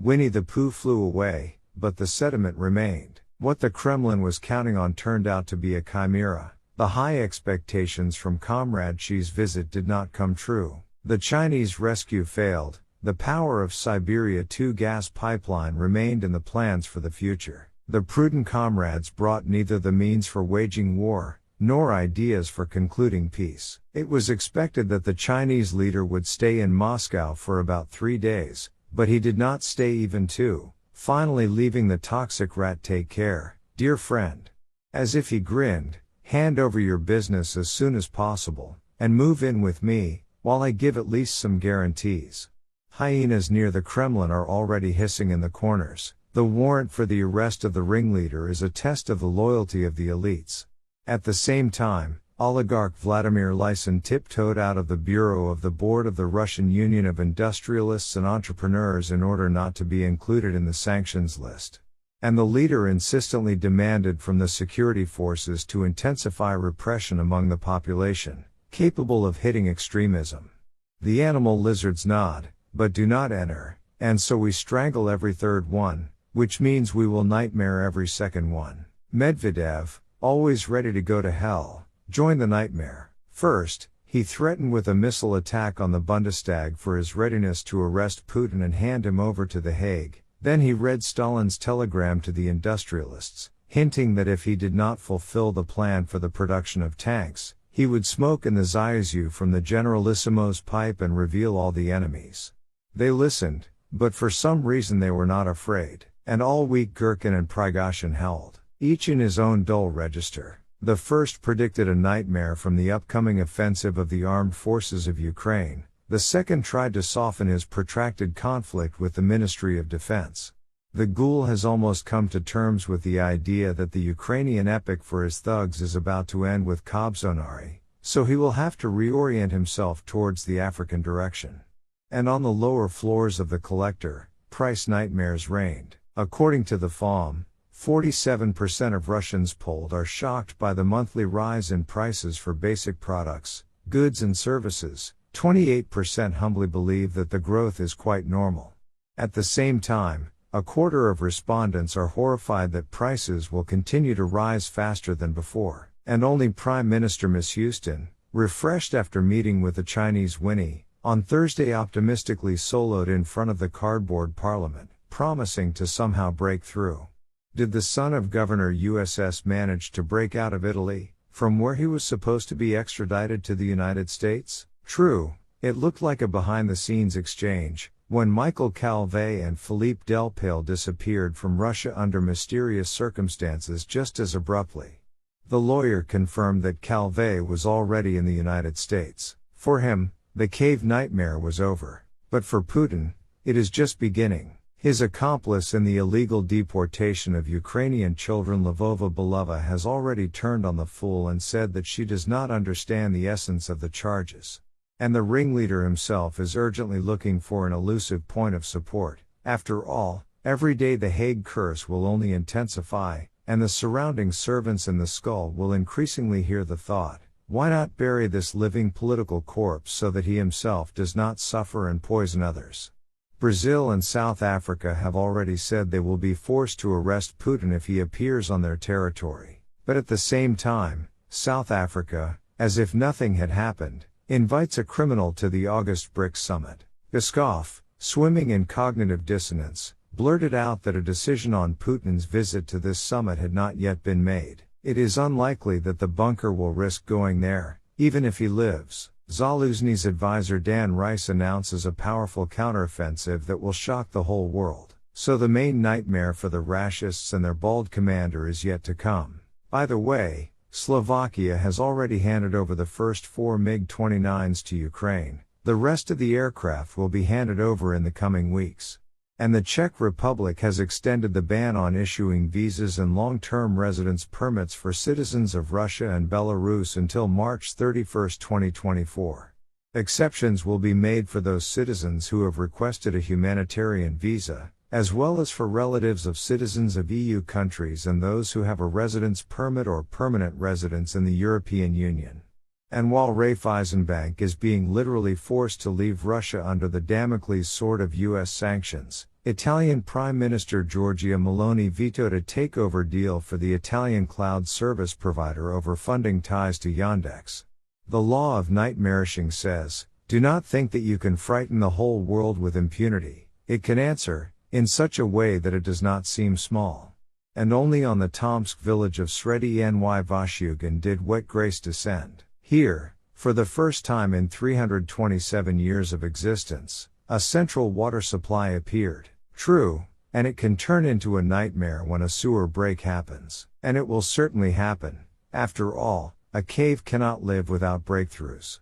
Winnie the Pooh flew away, but the sediment remained. What the Kremlin was counting on turned out to be a chimera. The high expectations from Comrade Xi's visit did not come true. The Chinese rescue failed. The power of Siberia 2 gas pipeline remained in the plans for the future. The prudent comrades brought neither the means for waging war, nor ideas for concluding peace. It was expected that the Chinese leader would stay in Moscow for about 3 days, but he did not stay even 2, finally leaving the toxic rat take care, dear friend. As if he grinned, hand over your business as soon as possible, and move in with me, while I give at least some guarantees. Hyenas near the Kremlin are already hissing in the corners. The warrant for the arrest of the ringleader is a test of the loyalty of the elites. At the same time, oligarch Vladimir Lysin tiptoed out of the bureau of the board of the Russian Union of Industrialists and Entrepreneurs in order not to be included in the sanctions list. And the leader insistently demanded from the security forces to intensify repression among the population, capable of hitting extremism. The animal lizards nod, but do not enter, and so we strangle every third one, which means we will nightmare every second one. Medvedev, always ready to go to hell, joined the nightmare. First, he threatened with a missile attack on the Bundestag for his readiness to arrest Putin and hand him over to The Hague. Then he read Stalin's telegram to the industrialists, hinting that if he did not fulfill the plan for the production of tanks, he would smoke in the Zayazhu from the Generalissimo's pipe and reveal all the enemies. They listened, but for some reason they were not afraid, and all week Gherkin and Prigozhin held, each in his own dull register. The first predicted a nightmare from the upcoming offensive of the armed forces of Ukraine, the second tried to soften his protracted conflict with the Ministry of Defense. The ghoul has almost come to terms with the idea that the Ukrainian epic for his thugs is about to end with Kobzonari, so he will have to reorient himself towards the African direction. And on the lower floors of the collector, price nightmares reigned. According to the FOM, 47% of Russians polled are shocked by the monthly rise in prices for basic products, goods and services. 28% humbly believe that the growth is quite normal. At the same time, a quarter of respondents are horrified that prices will continue to rise faster than before, and only Prime Minister Miss Houston, refreshed after meeting with the Chinese Winnie, on Thursday optimistically soloed in front of the cardboard parliament, promising to somehow break through. Did the son of Governor USS manage to break out of Italy, from where he was supposed to be extradited to the United States? True, it looked like a behind-the-scenes exchange, when Michael Calvé and Philippe Delpale disappeared from Russia under mysterious circumstances just as abruptly. The lawyer confirmed that Calvé was already in the United States. For him, the cave nightmare was over. But for Putin, it is just beginning. His accomplice in the illegal deportation of Ukrainian children Lvova Belova has already turned on the fool and said that she does not understand the essence of the charges. And the ringleader himself is urgently looking for an elusive point of support. After all, every day the Hague curse will only intensify, and the surrounding servants in the skull will increasingly hear the thought, why not bury this living political corpse so that he himself does not suffer and poison others? Brazil and South Africa have already said they will be forced to arrest Putin if he appears on their territory. But at the same time, South Africa, as if nothing had happened, invites a criminal to the August BRICS summit. Peskov, swimming in cognitive dissonance, blurted out that a decision on Putin's visit to this summit had not yet been made. It is unlikely that the bunker will risk going there, even if he lives. Zaluzny's advisor Dan Rice announces a powerful counteroffensive that will shock the whole world. So the main nightmare for the Rashists and their bald commander is yet to come. By the way, Slovakia has already handed over the first 4 MiG-29s to Ukraine. The rest of the aircraft will be handed over in the coming weeks. And the Czech Republic has extended the ban on issuing visas and long-term residence permits for citizens of Russia and Belarus until March 31, 2024. Exceptions will be made for those citizens who have requested a humanitarian visa, as well as for relatives of citizens of EU countries and those who have a residence permit or permanent residence in the European Union. And while Raiffeisenbank is being literally forced to leave Russia under the Damocles sword of US sanctions, Italian Prime Minister Giorgia Meloni vetoed a takeover deal for the Italian cloud service provider over funding ties to Yandex. The law of nightmarishing says, do not think that you can frighten the whole world with impunity. It can answer, in such a way that it does not seem small. And only on the Tomsk village of Sredi Ny Vashyugin did wet grace descend. Here, for the first time in 327 years of existence, a central water supply appeared. True, and it can turn into a nightmare when a sewer break happens. And it will certainly happen. After all, a cave cannot live without breakthroughs.